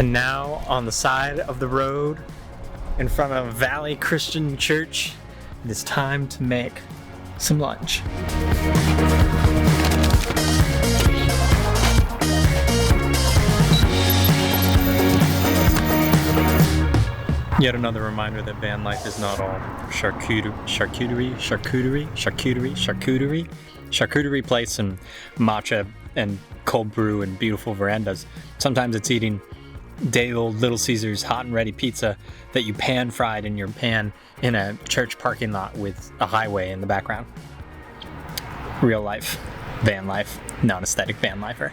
And now on the side of the road in front of Valley Christian Church, it is time to make some lunch. Yet another reminder that van life is not all charcuterie place and matcha and cold brew and beautiful verandas. Sometimes it's eating day old Little Caesars hot and ready pizza that you pan fried in your pan in a church parking lot with a highway in the background. Real life, van life, non-aesthetic van lifer.